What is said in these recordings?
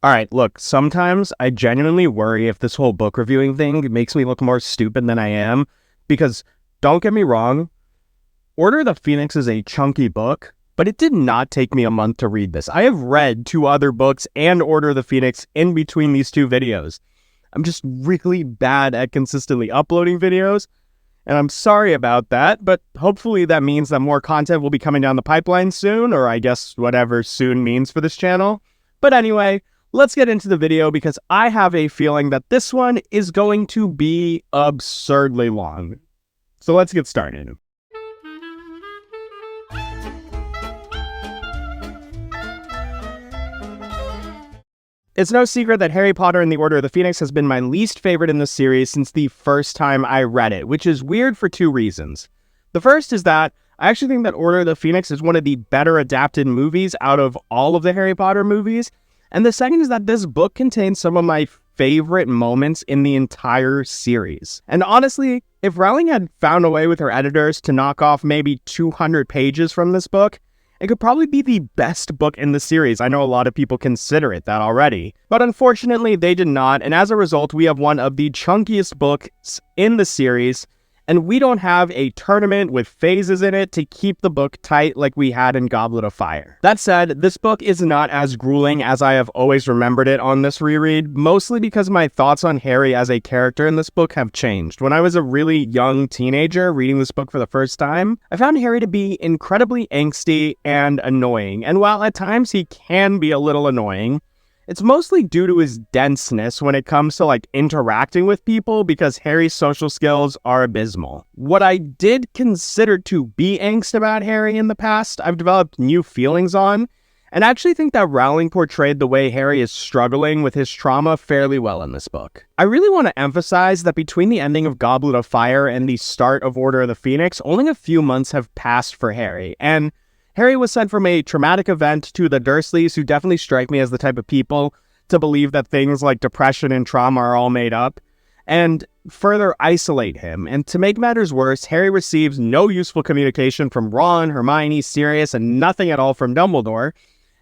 Alright, look, sometimes I genuinely worry if this whole book reviewing thing makes me look more stupid than I am, because, don't get me wrong, Order of the Phoenix is a chunky book, but it did not take me a month to read this. I have read 2 other books and Order of the Phoenix in between these 2 videos. I'm just really bad at consistently uploading videos, and I'm sorry about that, but hopefully that means that more content will be coming down the pipeline soon, or I guess whatever soon means for this channel. But anyway, let's get into the video because I have a feeling that this one is going to be absurdly long. So let's get started. It's no secret that Harry Potter and the Order of the Phoenix has been my least favorite in the series since the first time I read it, which is weird for 2 reasons. The first is that I actually think that Order of the Phoenix is one of the better adapted movies out of all of the Harry Potter movies, and the second is that this book contains some of my favorite moments in the entire series. And honestly, if Rowling had found a way with her editors to knock off maybe 200 pages from this book, it could probably be the best book in the series. I know a lot of people consider it that already. But unfortunately, they did not, and as a result, we have one of the chunkiest books in the series, and we don't have a tournament with phases in it to keep the book tight like we had in Goblet of Fire. That said, this book is not as grueling as I have always remembered it on this reread, mostly because my thoughts on Harry as a character in this book have changed. When I was a really young teenager reading this book for the first time, I found Harry to be incredibly angsty and annoying, and while at times he can be a little annoying, it's mostly due to his denseness when it comes to interacting with people because Harry's social skills are abysmal. What I did consider to be angst about Harry in the past, I've developed new feelings on, and I actually think that Rowling portrayed the way Harry is struggling with his trauma fairly well in this book. I really want to emphasize that between the ending of Goblet of Fire and the start of Order of the Phoenix, only a few months have passed for Harry, and Harry was sent from a traumatic event to the Dursleys, who definitely strike me as the type of people to believe that things like depression and trauma are all made up, and further isolate him. And to make matters worse, Harry receives no useful communication from Ron, Hermione, Sirius, and nothing at all from Dumbledore.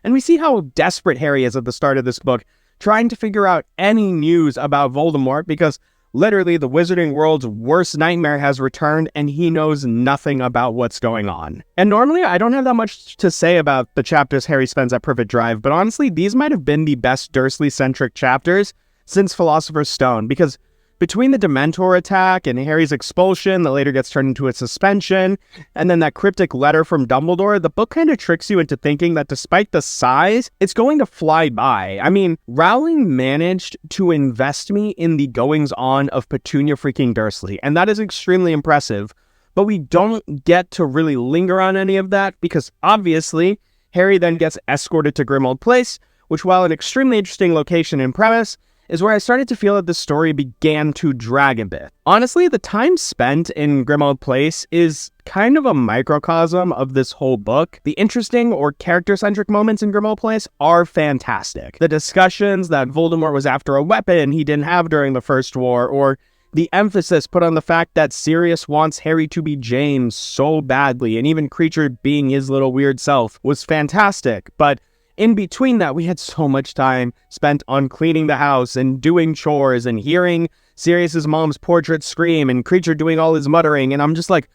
And we see how desperate Harry is at the start of this book, trying to figure out any news about Voldemort because literally, the wizarding world's worst nightmare has returned, and he knows nothing about what's going on. And normally, I don't have that much to say about the chapters Harry spends at Privet Drive, but honestly, these might have been the best Dursley-centric chapters since Philosopher's Stone, because between the Dementor attack and Harry's expulsion that later gets turned into a suspension, and then that cryptic letter from Dumbledore, the book kind of tricks you into thinking that despite the size, it's going to fly by. I mean, Rowling managed to invest me in the goings-on of Petunia freaking Dursley, and that is extremely impressive, but we don't get to really linger on any of that because, obviously, Harry then gets escorted to Grimmauld Place, which, while an extremely interesting location and premise, is where I started to feel that the story began to drag a bit. Honestly, the time spent in Grimmauld Place is kind of a microcosm of this whole book. The interesting or character-centric moments in Grimmauld Place are fantastic. The discussions that Voldemort was after a weapon he didn't have during the First War, or the emphasis put on the fact that Sirius wants Harry to be James so badly, and even Kreacher being his little weird self was fantastic, but in between that, we had so much time spent on cleaning the house and doing chores and hearing Sirius's mom's portrait scream and Kreacher doing all his muttering, and I'm just like,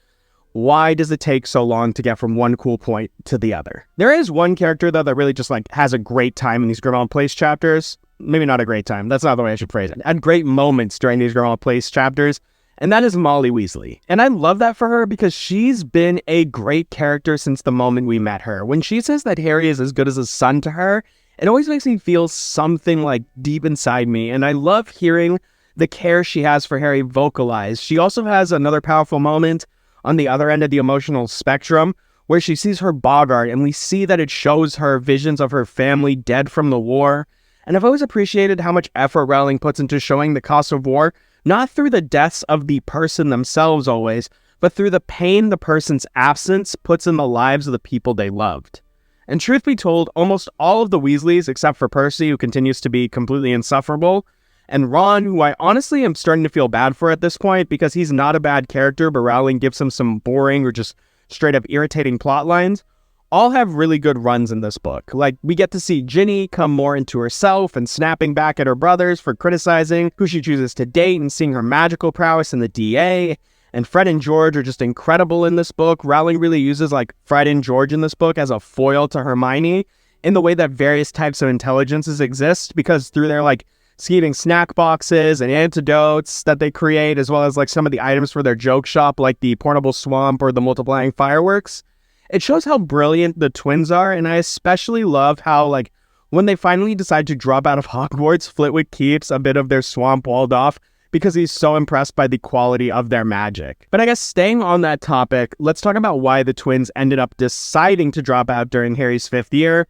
why does it take so long to get from one cool point to the other? There is one character, though, that really just, has a great time in these Grimmauld Place chapters. Maybe not a great time. That's not the way I should phrase it. Had great moments during these Grimmauld Place chapters, and that is Molly Weasley. And I love that for her because she's been a great character since the moment we met her. When she says that Harry is as good as a son to her, it always makes me feel something deep inside me. And I love hearing the care she has for Harry vocalized. She also has another powerful moment on the other end of the emotional spectrum where she sees her Boggart, and we see that it shows her visions of her family dead from the war. And I've always appreciated how much effort Rowling puts into showing the cost of war, not through the deaths of the person themselves always, but through the pain the person's absence puts in the lives of the people they loved. And truth be told, almost all of the Weasleys, except for Percy, who continues to be completely insufferable, and Ron, who I honestly am starting to feel bad for at this point because he's not a bad character, but Rowling gives him some boring or just straight up irritating plot lines, all have really good runs in this book. Like, we get to see Ginny come more into herself and snapping back at her brothers for criticizing who she chooses to date and seeing her magical prowess in the DA. And Fred and George are just incredible in this book. Rowling really uses, like, Fred and George in this book as a foil to Hermione in the way that various types of intelligences exist, because through their, like, scheming snack boxes and antidotes that they create, as well as, like, some of the items for their joke shop, like the portable swamp or the multiplying fireworks, it shows how brilliant the twins are. And I especially love how, like, when they finally decide to drop out of Hogwarts, Flitwick keeps a bit of their swamp walled off because he's so impressed by the quality of their magic. But I guess staying on that topic, let's talk about why the twins ended up deciding to drop out during Harry's 5th year.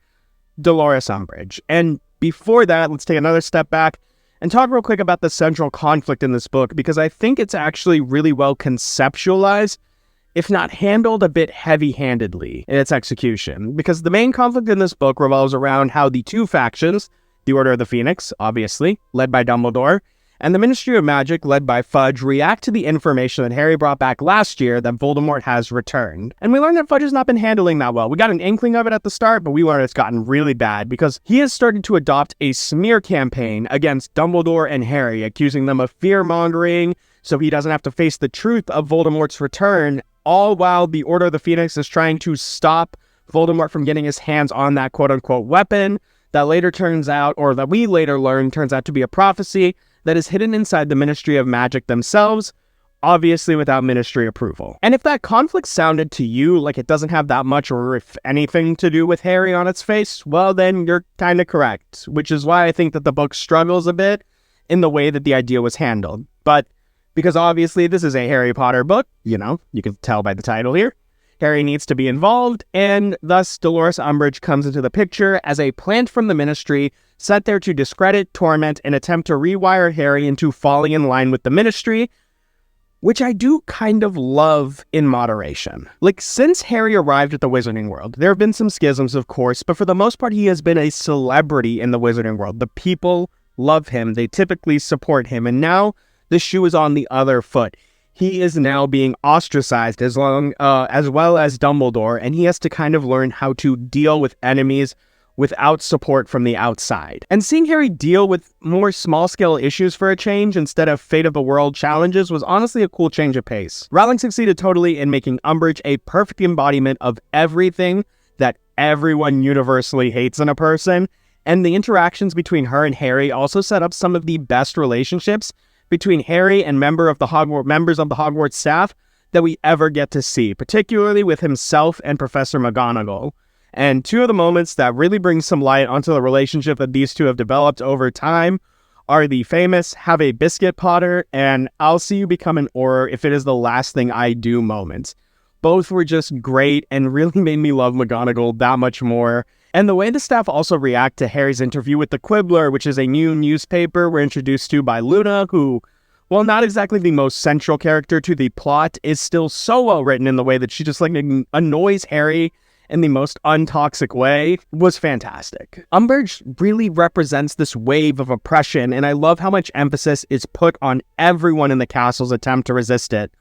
Dolores Umbridge. And before that, let's take another step back and talk real quick about the central conflict in this book, because I think it's actually really well conceptualized, if not handled a bit heavy-handedly in its execution. Because the main conflict in this book revolves around how the two factions, the Order of the Phoenix, obviously, led by Dumbledore, and the Ministry of Magic, led by Fudge, react to the information that Harry brought back last year that Voldemort has returned. And we learned that Fudge has not been handling that well. We got an inkling of it at the start, but we learned it's gotten really bad because he has started to adopt a smear campaign against Dumbledore and Harry, accusing them of fear-mongering so he doesn't have to face the truth of Voldemort's return, all while the Order of the Phoenix is trying to stop Voldemort from getting his hands on that quote-unquote weapon that later turns out, or that we later learn turns out to be a prophecy that is hidden inside the Ministry of Magic themselves, obviously without Ministry approval. And if that conflict sounded to you like it doesn't have that much or if anything to do with Harry on its face, well then you're kind of correct, which is why I think that the book struggles a bit in the way that the idea was handled. But because obviously this is a Harry Potter book, you know, you can tell by the title here, Harry needs to be involved, and thus Dolores Umbridge comes into the picture as a plant from the Ministry set there to discredit, torment, and attempt to rewire Harry into falling in line with the Ministry, which I do kind of love in moderation. Like, since Harry arrived at the Wizarding World, there have been some schisms, of course, but for the most part, he has been a celebrity in the Wizarding World. The people love him, they typically support him, and now the shoe is on the other foot. He is now being ostracized as well as Dumbledore, and he has to kind of learn how to deal with enemies without support from the outside. And seeing Harry deal with more small-scale issues for a change instead of fate-of-the-world challenges was honestly a cool change of pace. Rowling succeeded totally in making Umbridge a perfect embodiment of everything that everyone universally hates in a person, and the interactions between her and Harry also set up some of the best relationships between Harry and members of the Hogwarts staff that we ever get to see, particularly with himself and Professor McGonagall. And two of the moments that really bring some light onto the relationship that these two have developed over time are the famous "Have a biscuit, Potter" and "I'll see you become an Auror if it is the last thing I do" moments. Both were just great and really made me love McGonagall that much more. And the way the staff also react to Harry's interview with the Quibbler, which is a new newspaper we're introduced to by Luna, who, while not exactly the most central character to the plot, is still so well written in the way that she just like annoys Harry in the most untoxic way, was fantastic. Umbridge really represents this wave of oppression, and I love how much emphasis is put on everyone in the castle's attempt to resist it.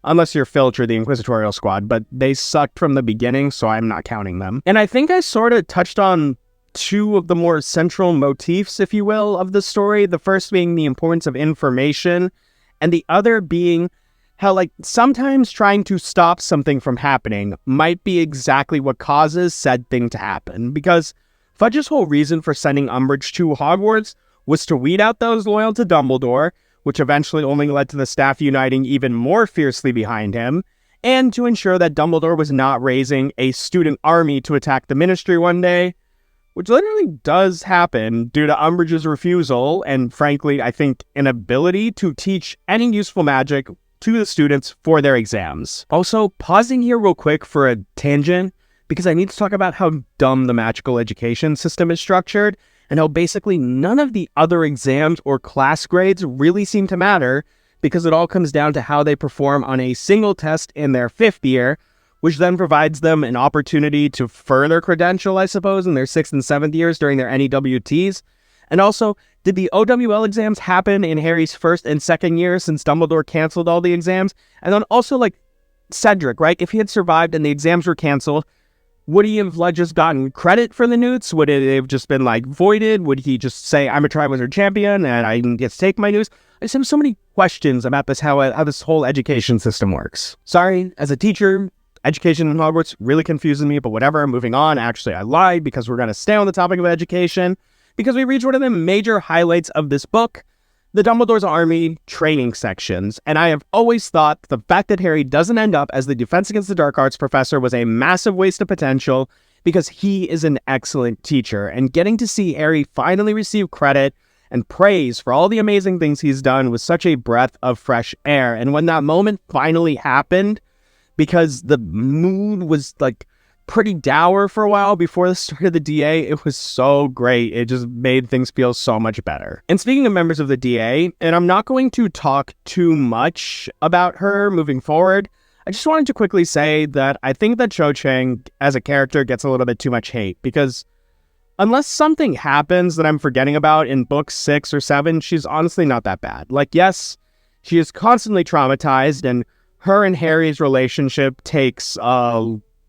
Unless you're Filch or the Inquisitorial Squad, but they sucked from the beginning, so I'm not counting them. And I think I sort of touched on two of the more central motifs, if you will, of the story. The first being the importance of information, and the other being how, like, sometimes trying to stop something from happening might be exactly what causes said thing to happen. Because Fudge's whole reason for sending Umbridge to Hogwarts was to weed out those loyal to Dumbledore, which eventually only led to the staff uniting even more fiercely behind him, and to ensure that Dumbledore was not raising a student army to attack the Ministry one day, which literally does happen due to Umbridge's refusal, and frankly, I think, inability to teach any useful magic to the students for their exams. Also, pausing here real quick for a tangent, because I need to talk about how dumb the magical education system is structured, and how basically none of the other exams or class grades really seem to matter, because it all comes down to how they perform on a single test in their 5th year, which then provides them an opportunity to further credential, I suppose, in their 6th and 7th years during their NEWTs. And also, did the OWL exams happen in Harry's 1st and 2nd year since Dumbledore canceled all the exams? And then also, like, Cedric, right? If he had survived and the exams were canceled, Would he have just gotten credit for the newts? Would it have just been voided? Would he just say, I'm a Triwizard champion and I get to take my newts? I just have so many questions about this, how this whole education system works. Sorry, as a teacher, education in Hogwarts really confuses me, but whatever, moving on. Actually, I lied because we're going to stay on the topic of education because we reached one of the major highlights of this book, the Dumbledore's Army training sections, and I have always thought the fact that Harry doesn't end up as the Defense Against the Dark Arts professor was a massive waste of potential because he is an excellent teacher, and getting to see Harry finally receive credit and praise for all the amazing things he's done was such a breath of fresh air. And when that moment finally happened, because the mood was pretty dour for a while before the start of the DA, it was so great. It just made things feel so much better. And speaking of members of the DA, and I'm not going to talk too much about her moving forward, I just wanted to quickly say that I think that Cho Chang as a character gets a little bit too much hate because unless something happens that I'm forgetting about in books 6 or 7, she's honestly not that bad. Yes, she is constantly traumatized, and her and Harry's relationship takes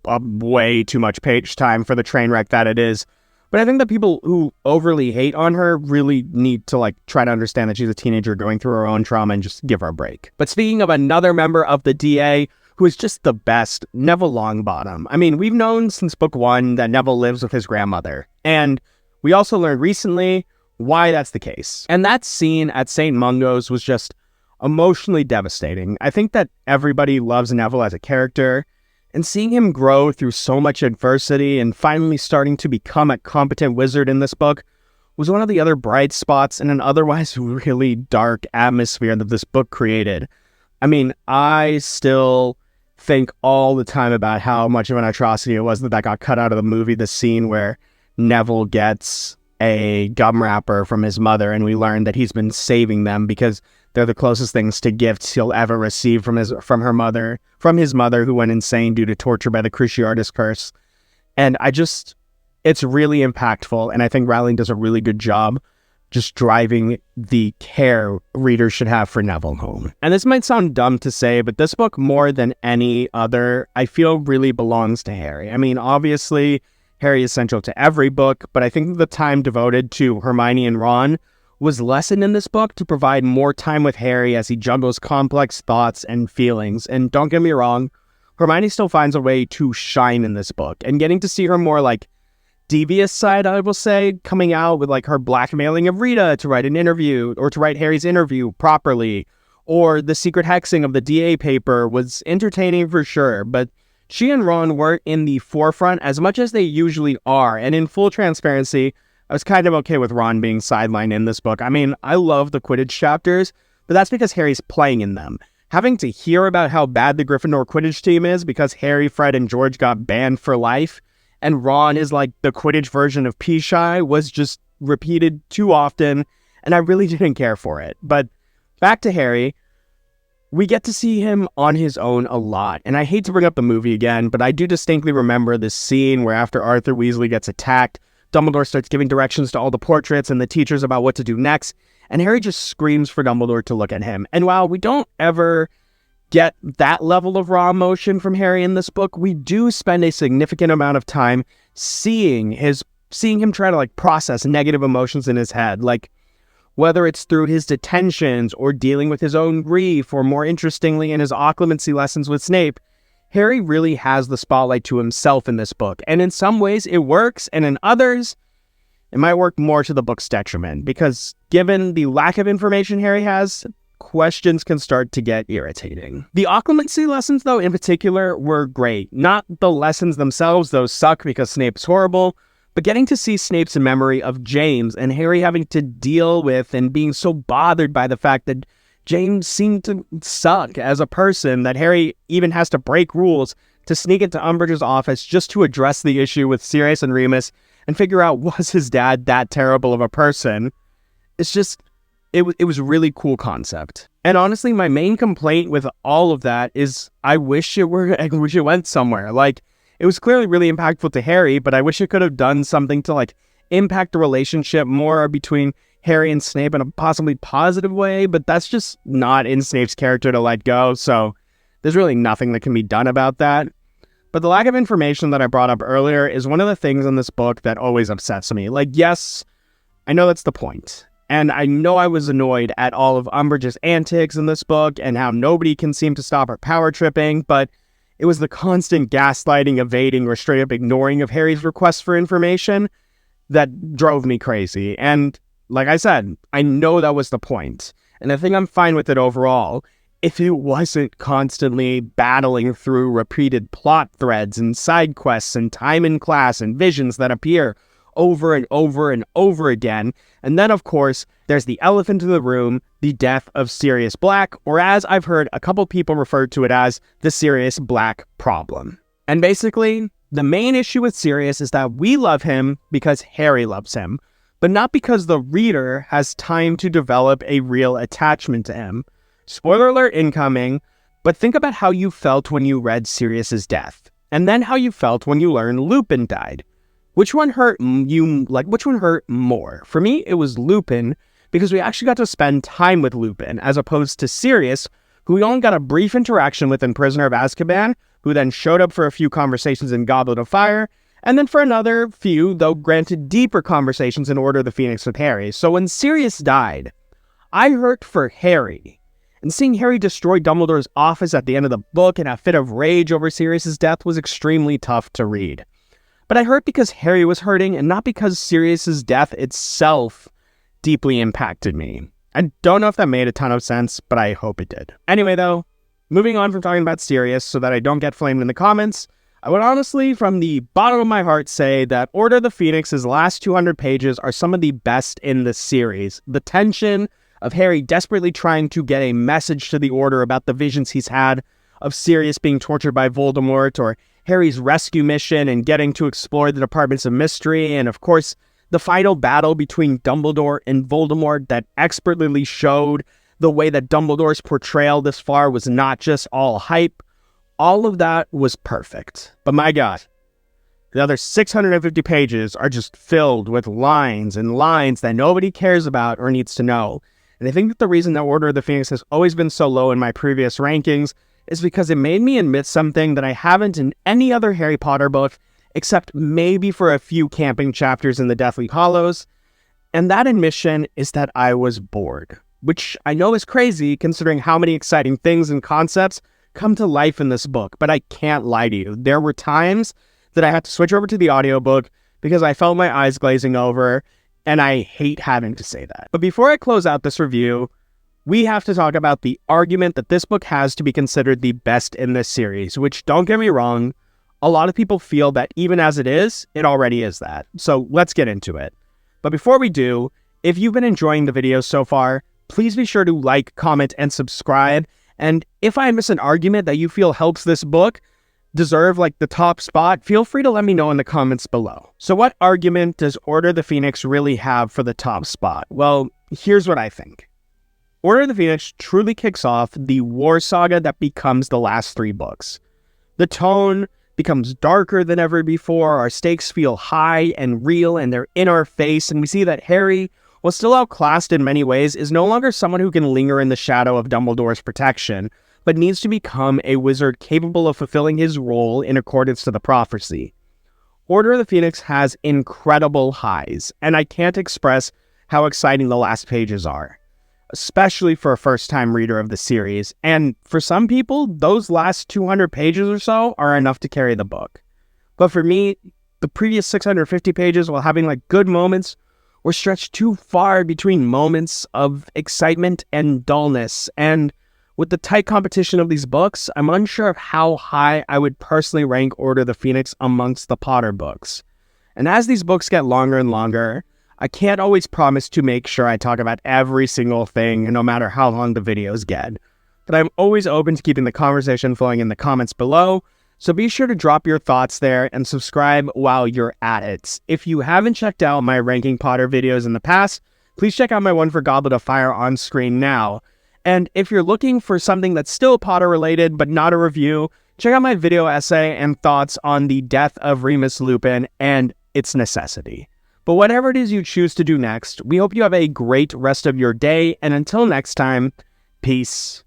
way too much page time for the train wreck that it is. But I think that people who overly hate on her really need to try to understand that she's a teenager going through her own trauma and just give her a break. But speaking of another member of the DA who is just the best, Neville Longbottom. I mean, we've known since book 1 that Neville lives with his grandmother. And we also learned recently why that's the case. And that scene at St. Mungo's was just emotionally devastating. I think that everybody loves Neville as a character, and seeing him grow through so much adversity and finally starting to become a competent wizard in this book was one of the other bright spots in an otherwise really dark atmosphere that this book created. I mean, I still think all the time about how much of an atrocity it was that got cut out of the movie, the scene where Neville gets a gum wrapper from his mother, and we learn that he's been saving them because they're the closest things to gifts he'll ever receive from his mother, who went insane due to torture by the Cruciatus curse. And it's really impactful, and I think Rowling does a really good job just driving the care readers should have for Neville home. And this might sound dumb to say, but this book, more than any other, I feel really belongs to Harry. I mean, obviously, Harry is central to every book, but I think the time devoted to Hermione and Ron was lessened in this book to provide more time with Harry as he juggles complex thoughts and feelings. And don't get me wrong, Hermione still finds a way to shine in this book, and getting to see her more devious side, I will say, coming out with her blackmailing of Rita to write an interview or to write Harry's interview properly, or the secret hexing of the DA paper was entertaining for sure, but she and Ron weren't in the forefront as much as they usually are. And in full transparency, I was kind of okay with Ron being sidelined in this book. I mean, I love the Quidditch chapters, but that's because Harry's playing in them. Having to hear about how bad the Gryffindor Quidditch team is because Harry, Fred, and George got banned for life, and Ron is the Quidditch version of Pea-shy, was just repeated too often, and I really didn't care for it. But back to Harry, we get to see him on his own a lot, and I hate to bring up the movie again, but I do distinctly remember this scene where after Arthur Weasley gets attacked, Dumbledore starts giving directions to all the portraits and the teachers about what to do next, and Harry just screams for Dumbledore to look at him. And while we don't ever get that level of raw emotion from Harry in this book, we do spend a significant amount of time seeing him try to process negative emotions in his head, whether it's through his detentions or dealing with his own grief, or more interestingly in his occlumency lessons with Snape. Harry really has the spotlight to himself in this book, and in some ways it works, and in others, it might work more to the book's detriment, because given the lack of information Harry has, questions can start to get irritating. The occlumency lessons, though, in particular, were great. Not the lessons themselves, those suck because Snape's horrible, but getting to see Snape's memory of James, and Harry having to deal with and being so bothered by the fact that James seemed to suck as a person, that Harry even has to break rules to sneak into Umbridge's office just to address the issue with Sirius and Remus and figure out, was his dad that terrible of a person? It's just, it was a really cool concept. And honestly, my main complaint with all of that is I wish it went somewhere. It was clearly really impactful to Harry, but I wish it could have done something to impact the relationship more between Harry and Snape in a possibly positive way, but that's just not in Snape's character to let go, so there's really nothing that can be done about that. But the lack of information that I brought up earlier is one of the things in this book that always upsets me. Like, yes, I know that's the point. And I know I was annoyed at all of Umbridge's antics in this book and how nobody can seem to stop her power tripping, but it was the constant gaslighting, evading, or straight up ignoring of Harry's requests for information that drove me crazy. And like I said, I know that was the point. And I think I'm fine with it overall if it wasn't constantly battling through repeated plot threads and side quests and time in class and visions that appear over and over and over again. And then, of course, there's the elephant in the room, the death of Sirius Black, or as I've heard a couple people refer to it as, the Sirius Black problem. And basically, the main issue with Sirius is that we love him because Harry loves him, but not because the reader has time to develop a real attachment to him. Spoiler alert incoming, but think about how you felt when you read Sirius's death, and then how you felt when you learned Lupin died. Which one hurt you, which one hurt more? For me, it was Lupin, because we actually got to spend time with Lupin, as opposed to Sirius, who we only got a brief interaction with in Prisoner of Azkaban, who then showed up for a few conversations in Goblet of Fire, and then for another few, though granted deeper conversations in Order of the Phoenix with Harry. So when Sirius died, I hurt for Harry. And seeing Harry destroy Dumbledore's office at the end of the book in a fit of rage over Sirius's death was extremely tough to read. But I hurt because Harry was hurting and not because Sirius's death itself deeply impacted me. I don't know if that made a ton of sense, but I hope it did. Anyway though, moving on from talking about Sirius so that I don't get flamed in the comments, I would honestly, from the bottom of my heart, say that Order of the Phoenix's last 200 pages are some of the best in the series. The tension of Harry desperately trying to get a message to the Order about the visions he's had of Sirius being tortured by Voldemort, or Harry's rescue mission and getting to explore the Departments of Mystery, and of course, the final battle between Dumbledore and Voldemort that expertly showed the way that Dumbledore's portrayal this far was not just all hype. All of that was perfect. But my God, the other 650 pages are just filled with lines and lines that nobody cares about or needs to know. And I think that the reason that Order of the Phoenix has always been so low in my previous rankings is because it made me admit something that I haven't in any other Harry Potter book, except maybe for a few camping chapters in the Deathly Hallows. And that admission is that I was bored, which I know is crazy considering how many exciting things and concepts come to life in this book. But I can't lie to you. There were times that I had to switch over to the audiobook because I felt my eyes glazing over, and I hate having to say that. But before I close out this review, we have to talk about the argument that this book has to be considered the best in this series, which, don't get me wrong, a lot of people feel that even as it is, it already is that. So let's get into it. But before we do, if you've been enjoying the videos so far, please be sure to like, comment, and subscribe. And if I miss an argument that you feel helps this book deserve like the top spot, feel free to let me know in the comments below. So what argument does Order of the Phoenix really have for the top spot? Well, here's what I think. Order of the Phoenix truly kicks off the war saga that becomes the last three books. The tone becomes darker than ever before, our stakes feel high and real, and they're in our face, and we see that Harry, while still outclassed in many ways, is no longer someone who can linger in the shadow of Dumbledore's protection, but needs to become a wizard capable of fulfilling his role in accordance to the prophecy. Order of the Phoenix has incredible highs, and I can't express how exciting the last pages are, especially for a first-time reader of the series, and for some people, those last 200 pages or so are enough to carry the book. But for me, the previous 650 pages, while having like good moments, were stretched too far between moments of excitement and dullness, and with the tight competition of these books, I'm unsure of how high I would personally rank Order of the Phoenix amongst the Potter books. And as these books get longer and longer, I can't always promise to make sure I talk about every single thing, no matter how long the videos get. But I'm always open to keeping the conversation flowing in the comments below, so be sure to drop your thoughts there and subscribe while you're at it. If you haven't checked out my ranking Potter videos in the past, please check out my one for Goblet of Fire on screen now. And if you're looking for something that's still Potter related but not a review, check out my video essay and thoughts on the death of Remus Lupin and its necessity. But whatever it is you choose to do next, we hope you have a great rest of your day, and until next time, peace